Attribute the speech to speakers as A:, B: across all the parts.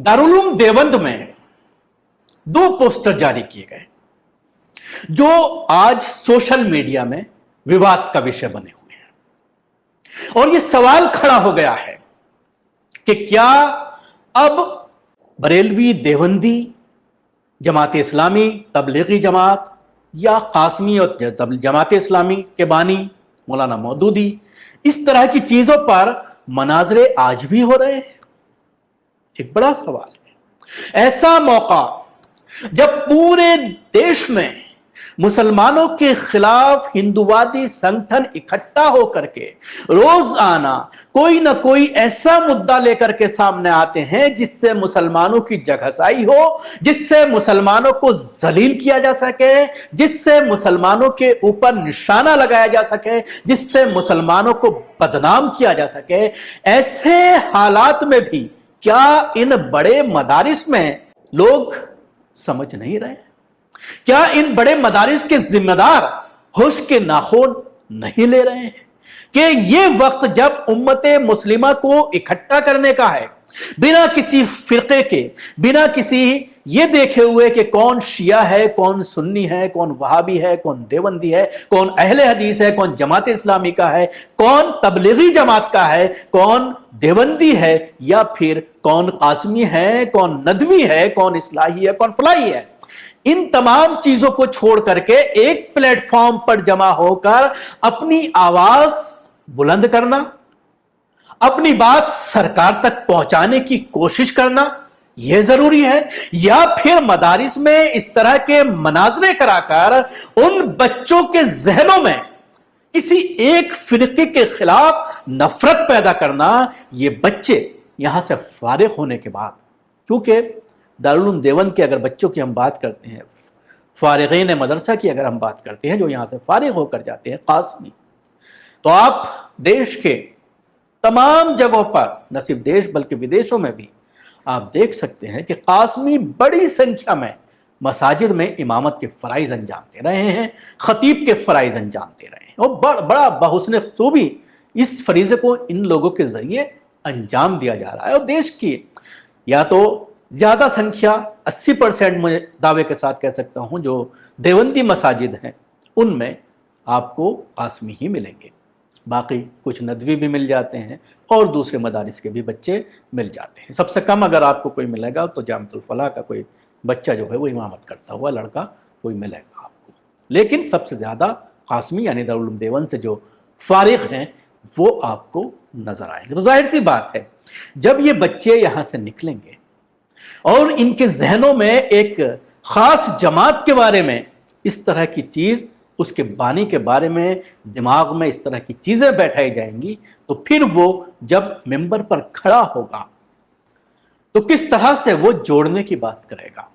A: दारुल उलूम देवबंद में 2 पोस्टर जारी किए गए जो आज सोशल मीडिया में विवाद का विषय बने हुए हैं। और यह सवाल खड़ा हो गया है कि क्या अब बरेलवी, देवबंदी, जमात इस्लामी, तबलीगी जमात या कासमी और जमात इस्लामी के बानी मौलाना मौदूदी, इस तरह की चीजों पर मनाजरे आज भी हो रहे हैं? एक बड़ा सवाल है। ऐसा मौका जब पूरे देश में मुसलमानों के खिलाफ हिंदुवादी संगठन इकट्ठा होकर के रोजाना कोई ना कोई ऐसा मुद्दा लेकर के सामने आते हैं जिससे मुसलमानों की जगहसाई हो, जिससे मुसलमानों को जलील किया जा सके, जिससे मुसलमानों के ऊपर निशाना लगाया जा सके, जिससे मुसलमानों को बदनाम किया जा सके, ऐसे हालात में भी क्या इन बड़े मदारिस में लोग समझ नहीं रहे? क्या इन बड़े मदारिस के जिम्मेदार होश के नाखून नहीं ले रहे हैं कि यह वक्त जब उम्मते मुस्लिमा को इकट्ठा करने का है, बिना किसी फिरके के, बिना किसी ये देखे हुए कि कौन शिया है, कौन सुन्नी है, कौन वहाबी है, कौन देवबंदी है, कौन अहले हदीस है, कौन जमात इस्लामी का है, कौन तबलीगी जमात का है, कौन देवबंदी है, या फिर कौन कासमी है, कौन नदवी है, कौन इस्लाही है, कौन फलाही है। इन तमाम चीजों को छोड़ करके एक प्लेटफॉर्म पर जमा होकर अपनी आवाज बुलंद करना, अपनी बात सरकार तक पहुंचाने की कोशिश करना यह जरूरी है, या फिर मदारिस में इस तरह के मनाजरे कराकर उन बच्चों के जहनों में किसी एक फिरके के खिलाफ नफरत पैदा करना? ये बच्चे यहां से फारिग होने के बाद, क्योंकि दारुल उलूम देवबंद के अगर बच्चों की हम बात करते हैं, फारिगीन मदरसा की अगर हम बात करते हैं जो यहां से फारिग होकर जाते हैं कासमी, तो आप देश के तमाम जगहों पर, न सिर्फ देश बल्कि विदेशों में भी आप देख सकते हैं कि कासमी बड़ी संख्या में मसाजिद में इमामत के फराइज अंजाम दे रहे हैं, खतीब के फराइज अंजाम दे रहे हैं, और बड़ा बहुस्न खूबी इस फरीजे को इन लोगों के जरिए अंजाम दिया जा रहा है। और देश की या तो ज्यादा संख्या 80% में दावे के साथ कह सकता हूं जो देवबंदी मसाजिद हैं उनमें आपको कासमी ही मिलेंगे, बाकी कुछ नदवी भी मिल जाते हैं और दूसरे मदारिस के भी बच्चे मिल जाते हैं। सबसे कम अगर आपको कोई मिलेगा तो जामतुल फलाह का कोई बच्चा जो है वो इमामत करता हुआ लड़का कोई मिलेगा आपको, लेकिन सबसे ज़्यादा कासमी यानी दारुल उलूम देवबंद से जो फारिग हैं वो आपको नजर आएंगे। तो जाहिर सी बात है जब ये बच्चे यहाँ से निकलेंगे और इनके जहनों में एक खास जमात के बारे में इस तरह की चीज़, उसके बानी के बारे में दिमाग में इस तरह की चीजें बैठाई जाएंगी, तो फिर वो जब मिंबर पर खड़ा होगा तो किस तरह से वो जोड़ने की बात करेगा,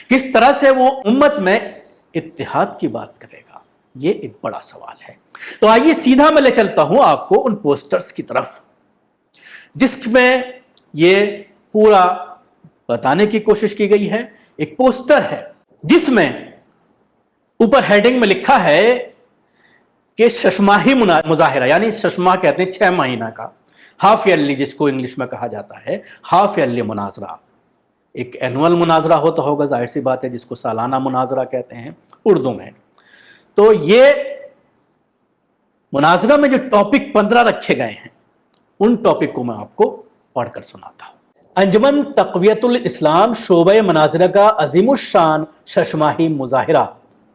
A: किस तरह से वो उम्मत में इत्तेहाद की बात करेगा, ये एक बड़ा सवाल है। तो आइए सीधा मैं ले चलता हूं आपको उन पोस्टर्स की तरफ जिसमें ये पूरा बताने की कोशिश की गई है। एक पोस्टर है जिसमें ऊपर हेडिंग में लिखा है कि शशमाही मुजाहिरा, यानी शशमा कहते हैं 6 महीना का, हाफ ईयरली जिसको इंग्लिश में कहा जाता है, हाफ ईयरली मुनाजरा। एक एनुअल मुनाजरा होता होगा, जाहिर सी बात है, जिसको सालाना मुनाजरा कहते हैं उर्दू में। तो ये मुनाजरा में जो टॉपिक 15 रखे गए हैं उन टॉपिक को मैं आपको पढ़कर सुनाता हूं। अंजुमन तक़वियतुल इस्लाम शोबे मुनाजरा का अजीमुश्शान शशमाही मुजाहिरा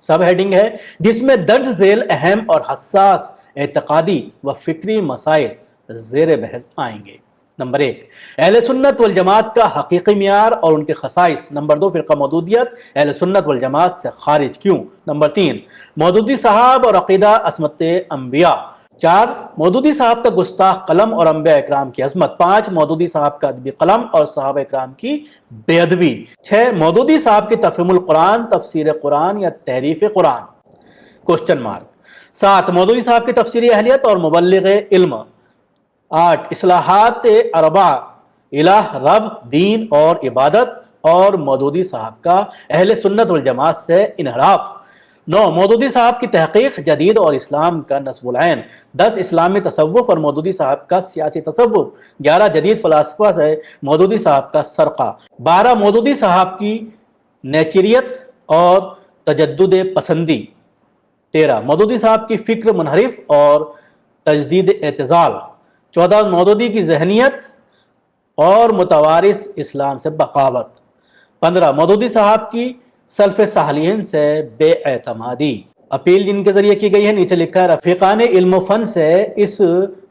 A: सब हेडिंग है, जिसमें दर्ज झेल अहम और हसास एतकादी व फिक्री मसाइल ज़ेर बहस आएंगे। नंबर 1, अहले सुन्नत वल जमात का हकीकी मियार और उनके खसाइस। नंबर 2, फ़िरक़ा मौदूदियत अहले सुन्नत वल जमात से खारिज क्यों। नंबर 3, मौदूदी साहब और अक़ीदा असमत अंबिया। 4, मौदूदी साहब का गुस्ताख कलम और अंबिया इकराम की अजमत। 5, मौदूदी साहब का अदबी कलम और सहाबा इकराम की बेअदबी। 6, मौदूदी साहब की तफ़हीमुल कुरान, तफसीर कुरान या तहरीफ कुरान क्वेश्चन मार्क। 7, मौदूदी साहब की तफसीरी अहलियत और मुबल्लिग इल्म। 8, इस्लाहात अरबा, इलाह, रब, दीन और इबादत और मौदूदी साहब का अहले सुन्नत वल जमात से इनहराफ। 9 मौदूदी साहब की तहकीक जदीद और इस्लाम का नस्बुल ऐन। 10 इस्लामी तसव्वुफ और मौदूदी साहब का सियासी तसव्वुफ। 11 जदीद फलसफा से मौदूदी साहब का सरका। 12 मौदूदी साहब की नेचरियत और तजद्दुद पसंदी। 13 मौदूदी साहब की फ़िक्र मुनहरिफ और तजदीद एतज़ाल। 14 मौदूदी की जहनीत और मुतवारिस इस्लाम से बगावत। 15 मौदूदी साहब की सल्फ़ सालिहीन से बेएतमादी। अपील जिनके ज़रिए की गई है नीचे लिखा है, रफ़ीक़ान इल्म फ़न से इस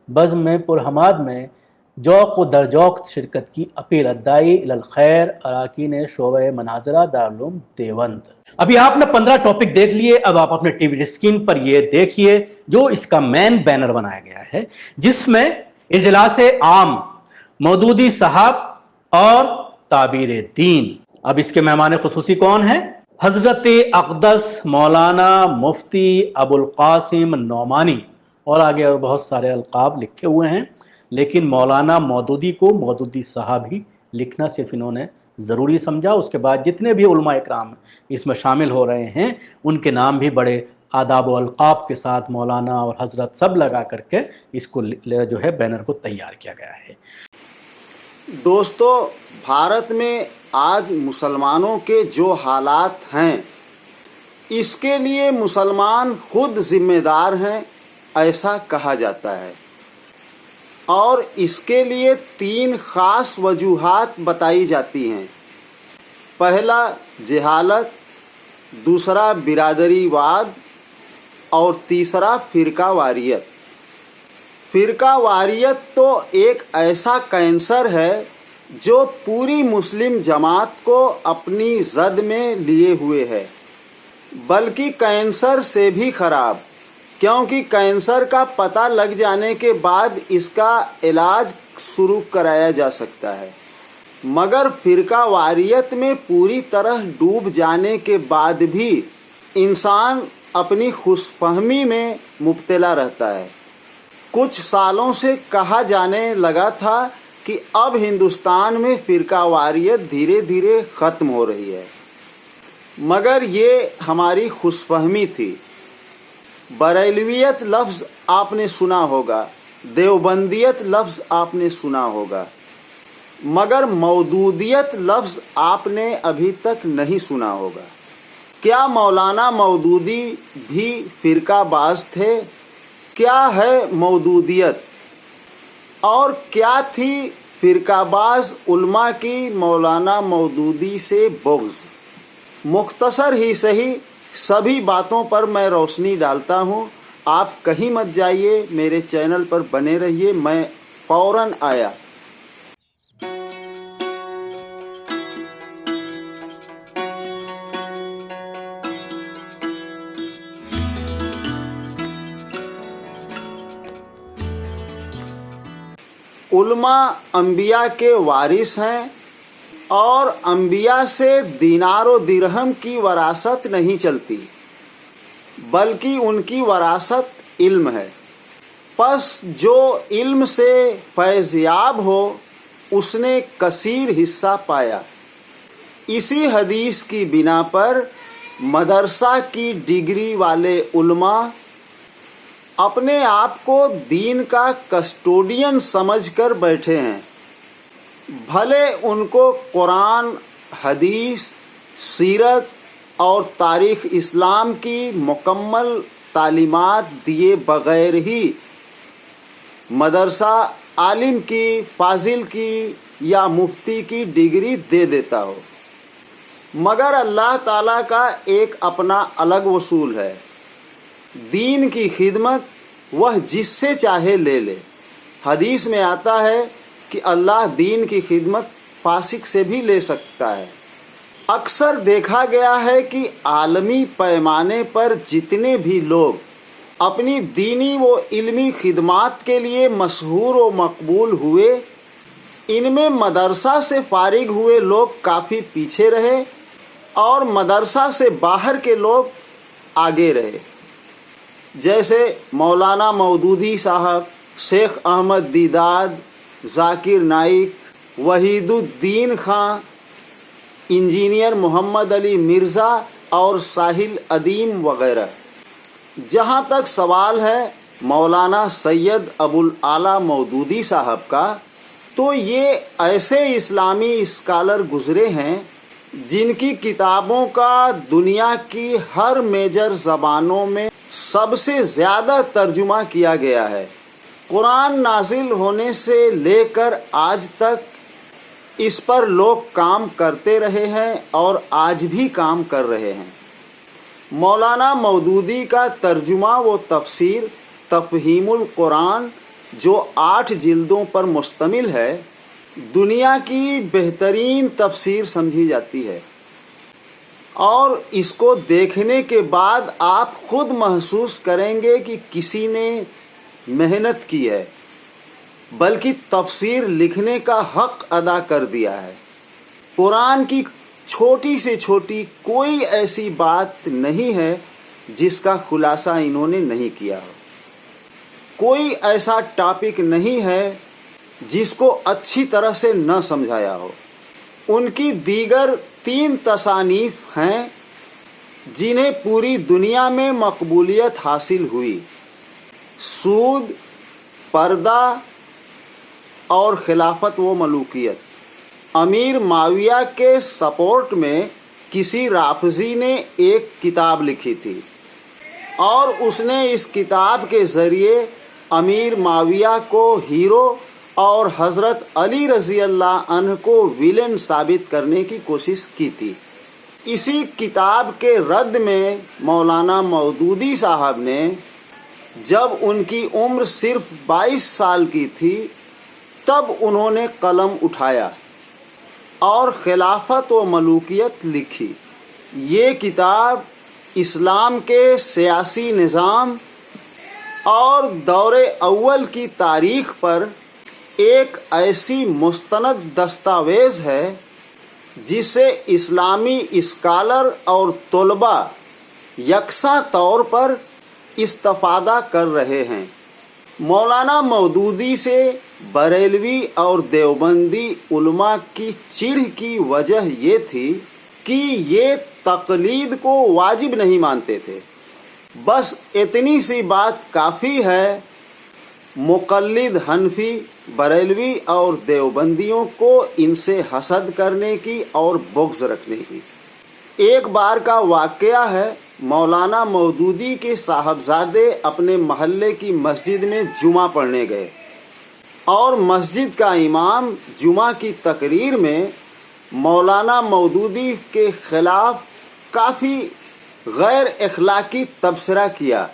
A: बज़्म में पुरहमाद में जौक़ व दरजौक़ शिरकत की अपील। अद्दाई इलल खैर अराकीन शोबे मनाज़रा दारुल उलूम देवबंद। अभी आपने 15 टॉपिक देख लिए। अब आप अपने टीवी स्क्रीन पर ये देखिए जो इसका मेन बैनर बनाया गया है, जिसमें इजलास आम, मौदूदी साहब और ताबीर दीन। अब इसके मेहमान खुसूसी कौन है? हजरत अक़दस मौलाना मुफ्ती अबुल क़ासिम नौमानी, और आगे और बहुत सारे अलक़ाब लिखे हुए हैं, लेकिन मौलाना मौदूदी को मौदूदी साहब ही लिखना सिर्फ इन्होंने ज़रूरी समझा। उसके बाद जितने भी उलमा इकराम इसमें शामिल हो रहे हैं उनके नाम भी बड़े आदाब व अलक़ाब के साथ मौलाना और हजरत सब लगा करके इसको जो है बैनर को तैयार किया गया है।
B: दोस्तों, भारत में आज मुसलमानों के जो हालात हैं, इसके लिए मुसलमान खुद जिम्मेदार हैं ऐसा कहा जाता है, और इसके लिए 3 ख़ास वजूहात बताई जाती हैं। पहला जहालत, दूसरा बिरादरीवाद और तीसरा फ़िरका वारियत। फ़िरका वारियत तो एक ऐसा कैंसर है जो पूरी मुस्लिम जमात को अपनी जद में लिए हुए है, बल्कि कैंसर से भी ख़राब, क्योंकि कैंसर का पता लग जाने के बाद इसका इलाज शुरू कराया जा सकता है, मगर फ़िरका वारियत में पूरी तरह डूब जाने के बाद भी इंसान अपनी खुशफहमी में मुब्तला रहता है। कुछ सालों से कहा जाने लगा था कि अब हिंदुस्तान में फ़िरका वारियत धीरे धीरे ख़त्म हो रही है, मगर ये हमारी खुशफहमी थी। बरेलवियत लफ्ज़ आपने सुना होगा, देवबंदियत लफ्ज़ आपने सुना होगा, मगर मौदूदियत लफ्ज़ आपने अभी तक नहीं सुना होगा। क्या मौलाना मौदूदी भी फ़िरकाबाज थे? क्या है मौदूदियत, और क्या थी फ़िरकाबाज उलमा की मौलाना मौदूदी से बुग़्ज़? मुख्तसर ही सही सभी बातों पर मैं रोशनी डालता हूँ। आप कहीं मत जाइए, मेरे चैनल पर बने रहिए, मैं फ़ौरन आया। उलमा अंबिया के वारिस हैं, और अंबिया से दीनार व दिरहम की वरासत नहीं चलती, बल्कि उनकी वरासत इल्म है। बस जो इल्म से फैज़याब हो उसने कसीर हिस्सा पाया। इसी हदीस की बिना पर मदरसा की डिग्री वाले उलमा अपने आप को दीन का कस्टोडियन समझकर बैठे हैं। भले उनको कुरान, हदीस, सीरत और तारीख़ इस्लाम की मुकम्मल तालीमात दिए बग़ैर ही मदरसा आलिम की, फाजिल की या मुफ्ती की डिग्री दे देता हो, मगर अल्लाह ताला का एक अपना अलग वसूल है। दीन की खिदमत वह जिससे चाहे ले ले। हदीस में आता है कि अल्लाह दीन की खिदमत फासिक से भी ले सकता है। अक्सर देखा गया है कि आलमी पैमाने पर जितने भी लोग अपनी दीनी व इल्मी खिदमात के लिए मशहूर व मकबूल हुए, इनमें मदरसा से फारिग हुए लोग काफ़ी पीछे रहे और मदरसा से बाहर के लोग आगे रहे। जैसे मौलाना मौदूदी साहब, शेख अहमद दीदाद, जाकिर नाइक, वहीदुद्दीन खां, इंजीनियर मोहम्मद अली मिर्ज़ा اور ساحل ادیم وغیرہ۔ جہاں تک سوال ہے مولانا سید ابو الاعلیٰ مودودی صاحب کا، تو یہ ایسے اسلامی اسکالر گزرے ہیں جن کی کتابوں کا دنیا کی ہر میجر زبانوں میں سب سے زیادہ ترجمہ کیا گیا ہے۔ قرآن نازل ہونے سے لے کر آج تک اس پر لوگ کام کرتے رہے ہیں اور آج بھی کام کر رہے ہیں۔ مولانا مودودی کا ترجمہ و تفسیر تفہیم القرآن جو 8 جلدوں پر مشتمل ہے، دنیا کی بہترین تفسیر سمجھی جاتی ہے، اور اس کو دیکھنے کے بعد آپ خود محسوس کریں گے کہ کسی نے محنت کی ہے، بلکہ تفسیر لکھنے کا حق ادا کر دیا ہے۔ قرآن کی چھوٹی سے چھوٹی کوئی ایسی بات نہیں ہے جس کا خلاصہ انہوں نے نہیں کیا ہو، کوئی ایسا ٹاپک نہیں ہے جس کو اچھی طرح سے نہ سمجھایا ہو۔ ان کی دیگر 3 تصانیف ہیں جنہیں پوری دنیا میں مقبولیت حاصل ہوئی: سود، پردہ اور خلافت و ملوکیت۔ امیر معاویہ کے سپورٹ میں کسی رافضی نے ایک کتاب لکھی تھی، اور اس نے اس کتاب کے ذریعے امیر معاویہ کو ہیرو اور حضرت علی رضی اللہ عنہ کو ویلن ثابت کرنے کی کوشش کی تھی۔ اسی کتاب کے رد میں مولانا مودودی صاحب نے، جب ان کی عمر صرف 22 سال کی تھی، تب انہوں نے قلم اٹھایا اور خلافت و ملوکیت لکھی۔ یہ کتاب اسلام کے سیاسی نظام اور دور اول کی تاریخ پر ایک ایسی مستند دستاویز ہے جسے اسلامی اسکالر اور طلباء یکساں طور پر استفادہ کر رہے ہیں۔ مولانا مودودی سے بریلوی اور دیوبندی علماء کی چڑ کی وجہ یہ تھی کہ یہ تقلید کو واجب نہیں مانتے تھے۔ بس اتنی سی بات کافی ہے مقلد حنفی، بریلوی اور دیوبندیوں کو ان سے حسد کرنے کی اور بغض رکھنے کی۔ ایک بار کا واقعہ ہے، مولانا مودودی کے صاحبزادے اپنے محلے کی مسجد میں جمعہ پڑھنے گئے، اور مسجد کا امام جمعہ کی تقریر میں مولانا مودودی کے خلاف کافی غیر اخلاقی تبصرہ کیا۔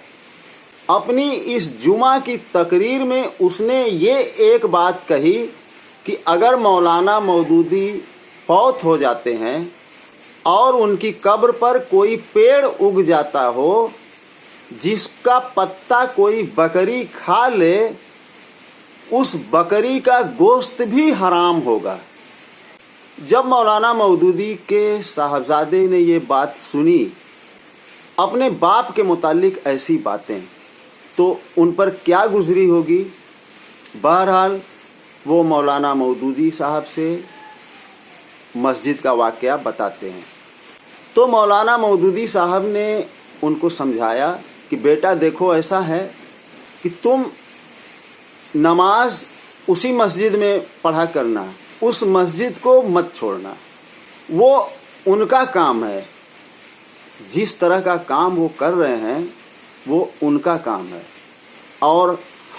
B: اپنی اس جمعہ کی تقریر میں اس نے یہ ایک بات کہی کہ اگر مولانا مودودی فوت ہو جاتے ہیں اور ان کی قبر پر کوئی پیڑ اگ جاتا ہو جس کا پتا کوئی بکری کھا لے، اس بکری کا گوشت بھی حرام ہوگا۔ جب مولانا مودودی کے صاحبزادے نے یہ بات سنی، اپنے باپ کے متعلق ایسی باتیں، تو ان پر کیا گزری ہوگی۔ بہرحال وہ مولانا مودودی صاحب سے مسجد کا واقعہ بتاتے ہیں، تو مولانا مودودی صاحب نے ان کو سمجھایا کہ بیٹا دیکھو، ایسا ہے کہ تم نماز اسی مسجد میں پڑھا کرنا، اس مسجد کو مت چھوڑنا، وہ ان کا کام ہے، جس طرح کا کام وہ کر رہے ہیں وہ ان کا کام ہے، اور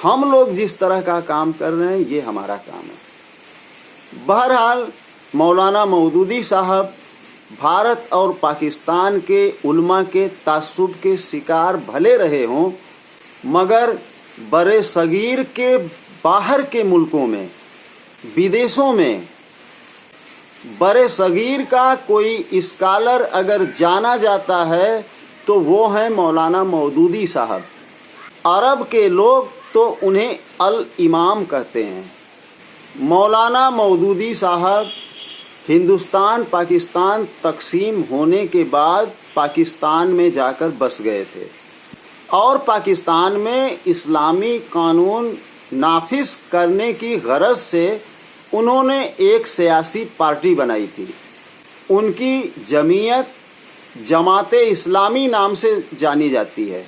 B: ہم لوگ جس طرح کا کام کر رہے ہیں یہ ہمارا کام ہے۔ بہرحال مولانا مودودی صاحب بھارت اور پاکستان کے علماء کے تعصب کے شکار بھلے رہے ہوں، مگر برے صغیر کے باہر کے ملکوں میں، بدیسوں میں، برے صغیر کا کوئی اسکالر اگر جانا جاتا ہے تو وہ ہیں مولانا مودودی صاحب۔ عرب کے لوگ تو انہیں الامام کہتے ہیں۔ مولانا مودودی صاحب ہندوستان پاکستان تقسیم ہونے کے بعد پاکستان میں جا کر بس گئے تھے، اور پاکستان میں اسلامی قانون نافذ کرنے کی غرض سے انہوں نے ایک سیاسی پارٹی بنائی تھی۔ ان کی جمعیت जमात इस्लामी नाम से जानी जाती है।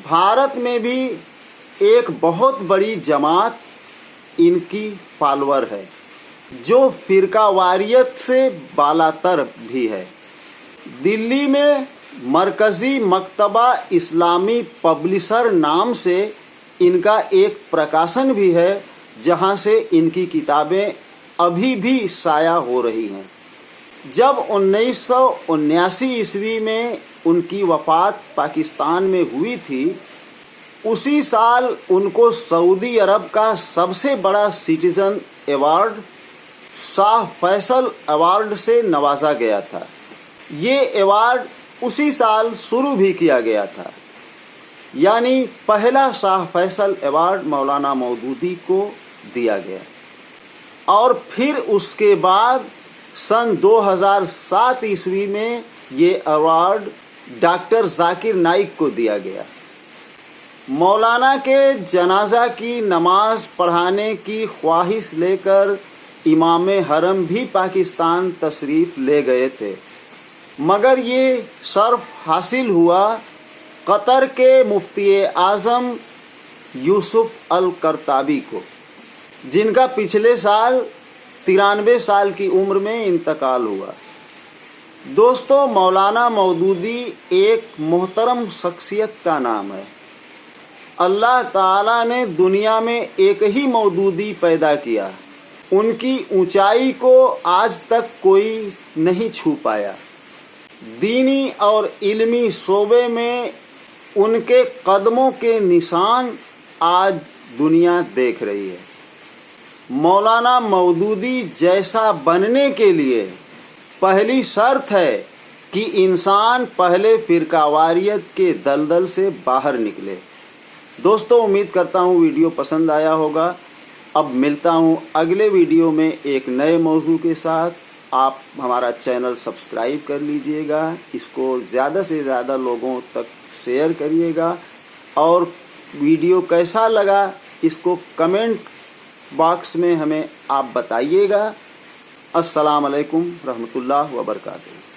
B: भारत में भी एक बहुत बड़ी जमात इनकी फॉलोअर है, जो फिरकावारियत से बालातर भी है। दिल्ली में मरकजी मकतबा इस्लामी पब्लिशर नाम से इनका एक प्रकाशन भी है, जहां से इनकी किताबें अभी भी शाया हो रही हैं। जब 1979 ईस्वी में उनकी वफात पाकिस्तान में हुई थी, उसी साल उनको सऊदी अरब का सबसे बड़ा citizen award Shah Faisal award से नवाजा गया था। ये अवार्ड उसी साल शुरू भी किया गया था, यानी पहला शाह फैसल अवार्ड मौलाना मौदूदी को दिया गया, और फिर उसके बाद सन 2007 ईस्वी में ये अवार्ड डॉक्टर जाकिर नाइक को दिया गया। मौलाना के जनाजा की नमाज पढ़ाने की ख्वाहिश लेकर इमाम हरम भी पाकिस्तान तशरीफ ले गए थे, मगर ये शर्फ हासिल हुआ कतर के मुफ्ती आज़म यूसुफ अल करताबी को, जिनका पिछले साल 93 साल की उम्र में इंतकाल हुआ। दोस्तों, मौलाना मौदूदी एक मोहतरम शख्सियत का नाम है। अल्लाह ताला ने दुनिया में एक ही मौदूदी पैदा किया, उनकी ऊंचाई को आज तक कोई नहीं छू पाया। दीनी और इल्मी शोबे में उनके कदमों के निशान आज दुनिया देख रही है। मौलाना मौदूदी जैसा बनने के लिए पहली शर्त है कि इंसान पहले फिरकावारियत के दलदल से बाहर निकले। दोस्तों, उम्मीद करता हूँ वीडियो पसंद आया होगा। अब मिलता हूँ अगले वीडियो में एक नए मौजू के साथ। आप हमारा चैनल सब्सक्राइब कर लीजिएगा, इसको ज़्यादा से ज़्यादा लोगों तक शेयर करिएगा, और वीडियो कैसा लगा इसको कमेंट बॉक्स में हमें आप बताइएगा। अस्सलाम वालेकुम रहमतुल्लाह व बरकातुहू।